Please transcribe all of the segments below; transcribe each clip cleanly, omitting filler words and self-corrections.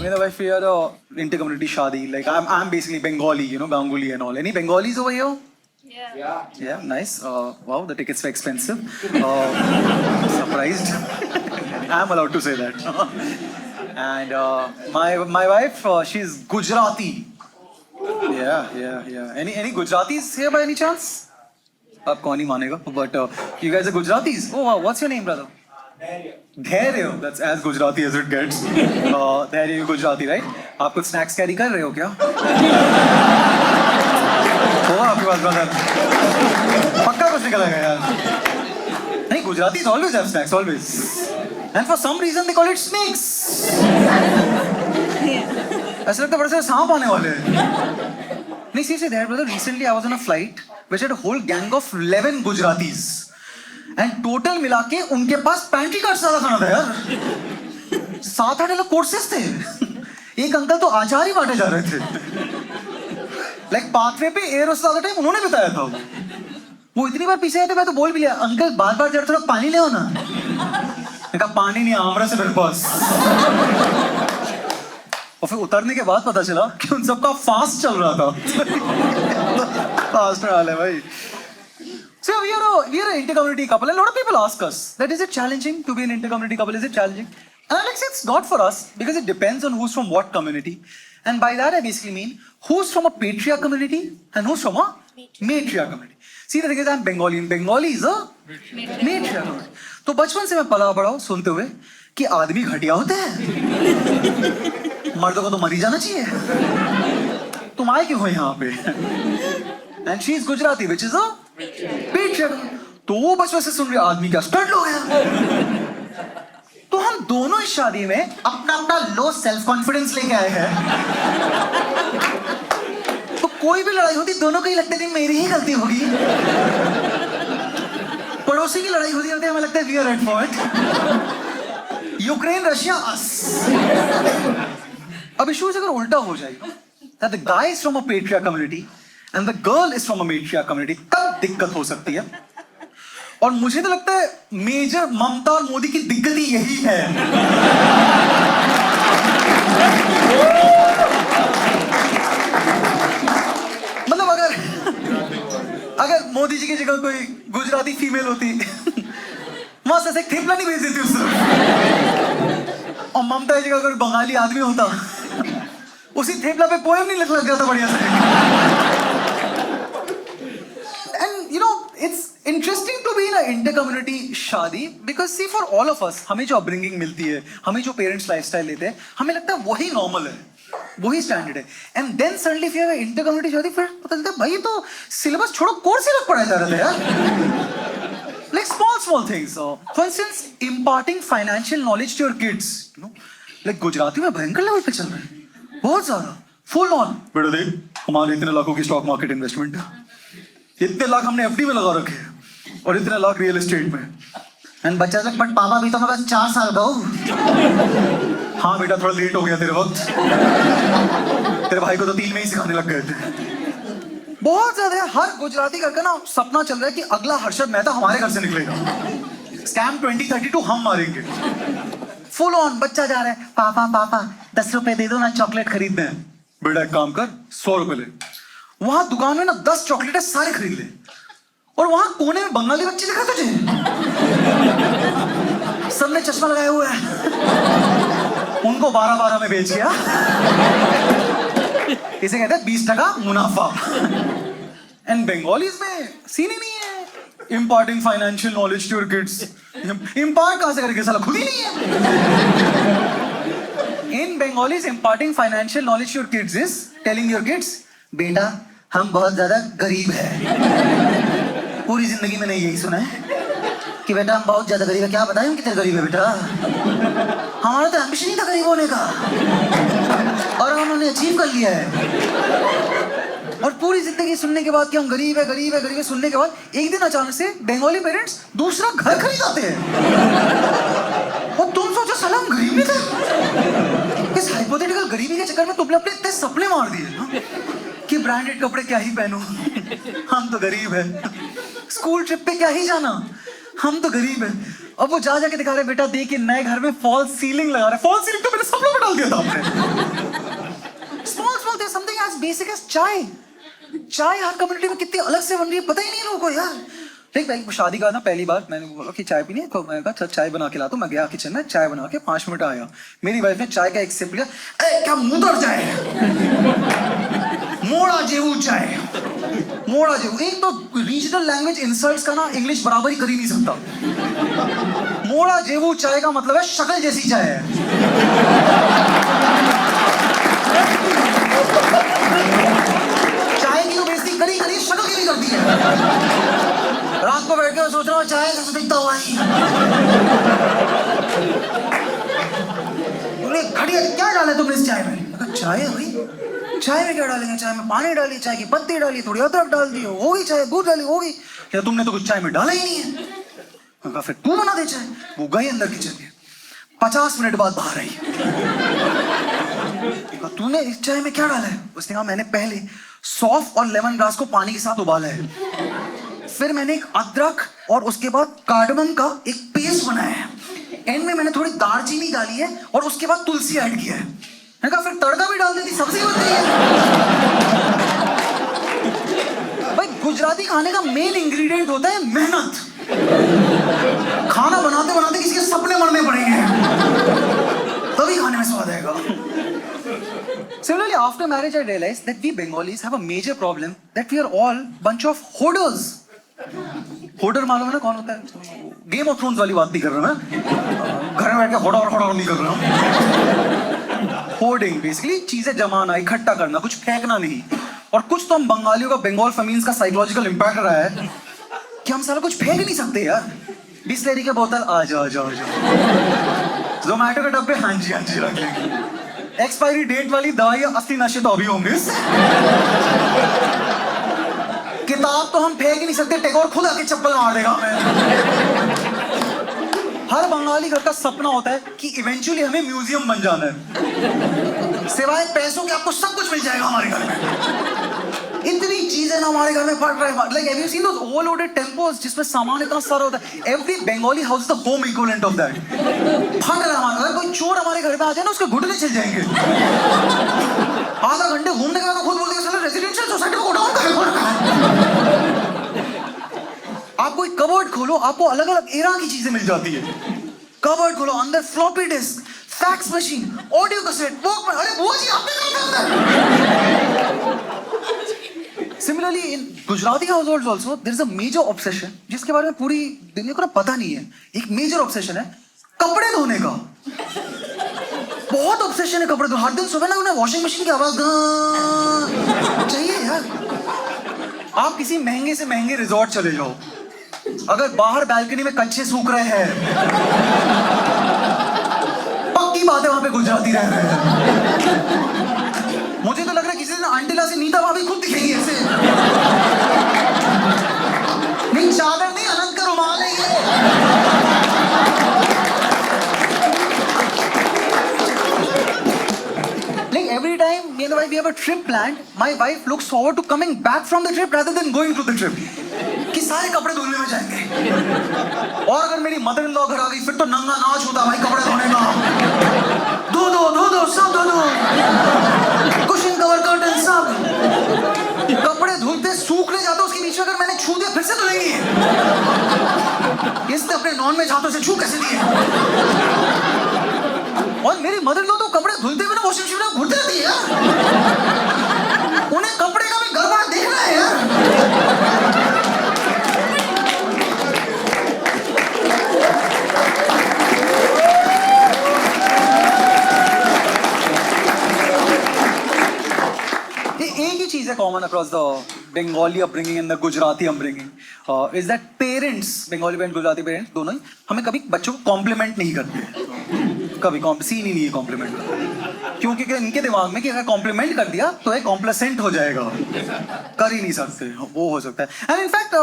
me and the wife, we are a inter-community shadi. Like I'm basically Bengali, you know, Ganguly and all. Any Bengalis over here? Yeah, nice. Wow, the tickets were expensive. Surprised. I'm allowed to say that. And my wife, she's Gujarati. Yeah. Any Gujaratis here by any chance? आप कौन ही मानेगा? But you guys are Gujaratis. Oh wow, what's your name, brother? Dhairya. That's as Gujarati as it gets. Dhairya Gujarati, right? आप कुछ snacks carry कर रहे हो क्या? होगा आपके पास brother? पक्का कुछ निकल आएगा यार. नहीं, Gujaratis always have snacks, always. And for some reason they call it snakes. ऐसा लगता है बड़े से सांप आने वाले हैं. नहीं, seriously, there, brother. Recently I was on a flight which had a whole gang of 11 Gujaratis. And total मिला के उनके पास pantry कार्ड सारा खाना था यार. 7-8 अलग कोर्सेस थे. एक अंकल तो आचार ही बांटे जा रहे थे. Like पाथवे पे एयर होस्टेस वाला टाइम उन्होंने बताया था. वो इतनी बार पीछे आए थे, मैं तो बोल भी लिया, अंकल बार-बार जरा थोड़ा पानी ले आओ ना. मैं कहा पानी नहीं, आमरस है मेरे पास. और फिर उतरने के बाद पता चला कि उन सबका फास्ट चल रहा था. फास्ट हाल है भाई. So we are an inter-community couple. A lot of people ask us that is it challenging to be an inter-community couple? Is it challenging? And Alex, it's not for us because it depends on who's from what community. And by that I basically mean who's from a patriarch community and who's from a matriarch community. See, the thing is I'm Bengali and Bengali is a matriarch community. तो बचपन से मैं पला बड़ा हूँ सुनते हुए कि आदमी घटिया होते हैं, मर्दों को तो मर ही जाना चाहिए. तुम आए क्यों हो यहाँ पे? And she is Gujarati, which is a patriarch. तो वो बचपन से सुन रहे आदमी क्या स्टड हो गया. तो हम दोनों इस शादी में अपना अपना लो सेल्फ कॉन्फिडेंस लेके आए हैं. तो कोई भी लड़ाई होती दोनों को ही लगता है कि मेरी ही गलती होगी. पड़ोसी की लड़ाई होती हमें लगता है we are at fault. Ukraine Russia us. अब इशू अगर उल्टा हो जाएगा that the guy is from a patriarch community and the girl is from a matriarch community, तब दिक्कत हो सकती है. और मुझे तो लगता है मेजर ममता और मोदी की दिक्कत ही यही है. मतलब अगर मोदी जी की जगह कोई गुजराती फीमेल होती, वहां से थेपला नहीं भेज देती उससे. और ममता की जगह कोई बंगाली आदमी होता, उसी थेपला पे पोएम नहीं लग जाता बढ़िया से. And you know, it's interesting to be in an inter-community शादी because see, for all of us, हमें जो upbringing मिलती है, हमें जो parents lifestyle लेते हैं, हमें लगता है वही normal है, वही standard है. And then suddenly if you have an inter-community शादी, फिर पता चलता है भाई ये तो syllabus छोड़ो कोर्स ही लग पढ़ाया जा रहा था यार. Like small things. For instance, imparting financial knowledge to your kids. You know, like Gujarati में भयंकर लेवल पे चल रहा है, बहुत ज्यादा, full on. बेटा देख, हमारे इतने लाखों की स्टॉक मार्केट इन्वेस्टमेंट है, इतने लाख हमने एफडी में लगा रखे हैं और इतने लाख रियल एस्टेट में. एंड बच्चा से बट पापा भी तो हमारे 4 साल का हूँ. हाँ बेटा, थोड़ा लेट हो गया तेरे वक्त. तेरे भाई को तो 3 में ही सिखाने लग गए थे. बहुत ज्यादा. हर गुजराती का ना सपना चल रहा है कि अगला हर्षद मेहता हमारे घर से निकलेगा. स्कैम 2032 हम मारेंगे. फुल ऑन बच्चा जा रहा है, पापा 10 रुपए दे दो ना, चॉकलेट खरीदने हैं. बेटा एक काम कर, 100 रुपए ले. वहां दुकान में ना 10 चॉकलेट सारे खरीद ले. और वहां कोने में बंगाली बच्चे दिखा तुझे, सबने चश्मा लगाया हुआ है. उनको 12 में बेच गया. इसे कहते हैं 20% मुनाफा. एंड बंगालीज में सीन ही नहीं है imparting financial knowledge to your kids. Impart कहां से करेंगे, साला खुद ही नहीं है. In Bengalis, imparting financial knowledge to your kids is telling your kids, बेटा हम बहुत ज्यादा गरीब हैं. पूरी जिंदगी में नहीं यही सुना है कि बेटा हम बहुत ज्यादा गरीब है. क्या बताएं हम कितने गरीब है बेटा. हमारा तो एम्बिशन ही था गरीब होने का और हमने अचीव कर लिया है. और पूरी जिंदगी सुनने के बाद कि हम गरीब है सुनने के बाद एक दिन अचानक से बंगाली पेरेंट्स दूसरा घर खरीद आते हैं. और तुम सोचो साला हम गरीब नहीं थे. इस हाइपोथेटिकल गरीबी के चक्कर में तुमने अपने इतने सपने मार दिए कि ब्रांडेड कपड़े क्या ही पहनो, हम तो गरीब है. स्कूल ट्रिप पे क्या ही जाना, हम तो गरीब है. अब वो जा जाके दिखा रहे बेटा देख के नए घर में फॉल्स सीलिंग लगा रहे। फॉल्स सीलिंग तो मैंने सब लोग में डाल दिया था आपने। Small there something as basic as chai. चाय हर कम्युनिटी में कितनी अलग से बन रही है पता ही नहीं लोगों को यार। देख शादी का ना पहली बार मैंने बोला कि चाय पीनी है तो मैंने कहा चाय बना के ला। तो मैं गया किचन में चाय बना के 5 मिनट आया। मेरी वाइफ ने चाय का एक सिप लिया। क्या मुंह तर जाए मोड़ा जेवू चाय मोड़ा जेवू। एक तो रीजनल लैंग्वेज इंसल्ट्स का ना इंग्लिश बराबर ही कर ही नहीं सकता। मोड़ा जेवू चाय का मतलब है शक्ल जैसी चाय है। चाय की तो बेइज्जती करी करी शक्ल की नहीं करती है। रात को बैठ के सोच रहा हूँ चाय कैसे दिखता हुआ ही। घटिया क्या डाला तुमने इस चाय में? चाय है भाई। चाय में क्या डालेंगे? चाय में पानी डाली, चाय की पत्ती डाली, थोड़ी अदरक डाल दी, होगी चाय। दूध डाली होगी। क्या तुमने तो कुछ चाय में डाला ही नहीं है। फिर तू बना दे चाय। वो गई अंदर किचन में 50 मिनट बाद बाहर आई। तूने इस चाय में क्या डाला है? उसने कहा मैंने पहले सौंफ और लेमन ग्रास को पानी के साथ उबाला है। फिर मैंने एक अदरक और उसके बाद कार्डमम का एक पेस्ट बनाया है। एंड में मैंने थोड़ी दालचीनी डाली है और उसके बाद तुलसी ऐड किया है। मैंने कहा फिर तड़का भी डाल देती सब्जी बन गई है। भाई गुजराती खाने का मेन इंग्रेडिएंट होता है मेहनत। खाना बनाते बनाते किसी के सपने मरने पड़ेंगे तभी खाने में स्वाद आएगा। Similarly, after marriage, I realized that we Bengalis have a major problem that we are all bunch of hoarders. Hoarder मालूम है ना कौन होता है? गेम ऑफ थ्रोन्स वाली बात नहीं कर रहा मैं। घर में बैठ के होर्डर नहीं कर रहा हूँ। होर्डिंग बेसिकली चीजें जमाना, इकट्ठा करना, कुछ फेंकना नहीं। और कुछ तो हम बंगालियों का बंगाल फेमिन्स का साइकोलॉजिकल इंपैक्ट रहा है कि हम सारा कुछ फेंक नहीं सकते यार। बिस्लेरी की बोतल आ जाओ। जोमैटो के डब्बे हाँ जी रख लेंगे। एक्सपायरी डेट वाली दवाई असली नशे तो अभी होंगे। किताब तो हम फेंक ही नहीं सकते, टैगोर खुद आके चप्पल मार देगा हमें। हर बंगाली घर का सपना होता है कि इवेंचुअली हमें म्यूजियम बन जाना है। सिवाय पैसों के आपको सब कुछ मिल जाएगा हमारे घर में। इतनी चीजें ना हमारे घर में पड़ रहे हैं। Like have you seen those overloaded tempos जिसमें सामान इतना सारा होता है? Every Bengali house is the home equivalent of that. फट रहा हमारा। अगर कोई चोर हमारे घर में आ जाए ना उसके घुटने चल जाएंगे। आधा घंटे घूमने के बाद खुद बोलते हैं रेजिडेंशियल सोसाइटी को डाउन करें। आप कोई कबर्ड खोलो आपको अलग अलग एरा की चीजें मिल जाती है। कबर्ड खोलो अंदर floppy disk, fax machine, audio cassette, Walkman. अरे वो जी similarly in Gujarati households also there is a major obsession जिसके बारे में पूरी दुनिया को ना पता नहीं है। एक मेजर ऑब्सेशन है कपड़े धोने का। बहुत ऑब्सेशन है कपड़े धोने। हर दिन सुबह ना उन्हें वॉशिंग मशीन की आवाज चाहिए यार। आप किसी महंगे से महंगे रिजॉर्ट चले जाओ, अगर बाहर बालकनी में कच्चे सूख रहे हैं पक्की बात है वहां पे गुजराती रह रहे हैं। मुझे तो लग रहा है किसी दिन आंटीला से नीता भाभी खुद दिखेगी ऐसे। नहीं चादर नहीं अनंत का रुमाल है ये। Like every time me and my wife we have a trip planned, my wife looks forward to coming back from the trip rather than going to the trip. कि सारे कपड़े धुलने में जाएंगे। और अगर मेरी मदर इन लॉ घर आ गई फिर तो नंगा नाच होता भाई कपड़े धोने का। धो सब धो। कुशन कवर कर्टन सब। कपड़े धुलते सूखने जाते उसके नीचे अगर मैंने छू दिया फिर से धुलेंगे। इसने अपने नॉन वेज हाथों से छू कैसे दिए? और मेरी मदर इन लॉ तो कपड़े धुलते हुए ना वॉशिंग मशीन में घुटते रहती है यार। उन्हें कपड़े का भी गड़बड़ देखना है यार। एक ही चीज है common across the Bengali upbringing and the Gujarati upbringing is that parents, Bengali and Gujarati parents दोनों ही हमें कभी बच्चों को कॉम्प्लीमेंट नहीं करते। कभी सीन ही नहीं है कॉम्प्लीमेंट का, क्योंकि इनके दिमाग में कि अगर कॉम्प्लीमेंट कर दिया तो एक कॉम्प्लेसेंट हो जाएगा। कर ही नहीं सकते, वो हो सकता है। And in fact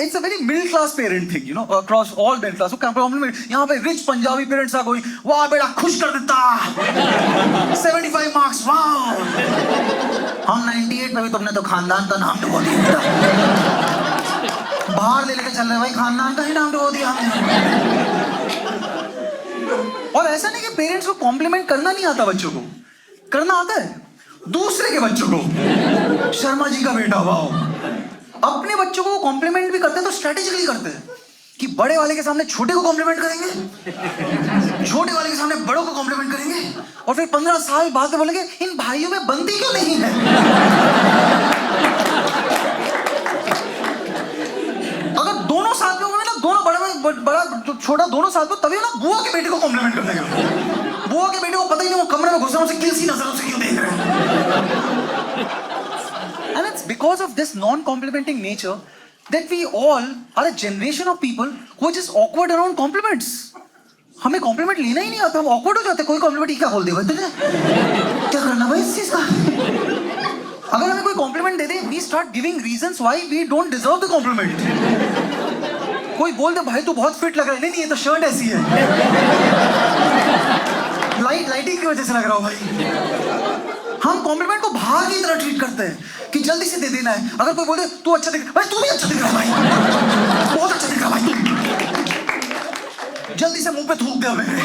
it's a very middle class parent thing, you know, across all middle class. Compliment यहाँ पे रिच पंजाबी पेरेंट्स आ गई, वाह बेटा खुश कर देता 75 मार्क्स, वाह। हम 98 में भी तुमने तो खानदान का नाम डुबो दिया। बाहर ले लेके चल रहे भाई, खानदान का ही नाम डुबो दिया हमने। और ऐसा नहीं कि पेरेंट्स को कॉम्प्लीमेंट करना नहीं आता बच्चों को, करना आता है दूसरे के बच्चों को। शर्मा जी का बेटा वाओ, अपने बच्चों को कॉम्प्लीमेंट भी करते हैं तो स्ट्रेटेजिकली करते हैं कि बड़े वाले के सामने छोटे को कॉम्प्लीमेंट करेंगे, छोटे वाले के सामने बड़ों को कॉम्प्लीमेंट करेंगे, और फिर 15 साल बाद में बोलेंगे इन भाइयों में बनती क्यों नहीं है। अगर दोनों साथ में होंगे ना, दोनों बड़ा छोटा दोनों साथ में, तभी ना बुआ के बेटे को कॉम्प्लीमेंट कर देंगे। बुआ के बेटे को पता ही नहीं वो कमरे में घुसा, उसे किसी नजरों से क्यों देख रहे हैं। And it's because of this non-complimenting nature that we all are a generation of people who are just awkward around compliments. हमें कॉम्प्लीमेंट लेना ही नहीं आता, हम awkward हो जाते हैं। कोई कॉम्प्लीमेंट ही क्या बोल देगा तुझे, क्या करना भाई इस चीज का। अगर हमें कोई कॉम्प्लीमेंट दे दे, we start giving reasons why we don't deserve the compliment. कोई बोल दे भाई तू बहुत फिट लग रहा है, नहीं ये तो शर्ट ऐसी है, लाइटिंग की वजह से लग रहा हो भाई। हम कॉम्प्लीमेंट को भाग की तरह ट्रीट करते हैं कि जल्दी से दे देना है। अगर कोई बोले तू अच्छा दिख, भाई तू भी अच्छा दिख रहा है भाई, बहुत अच्छा दिख रहा है भाई, जल्दी से मुंह पे थूक दे मेरे।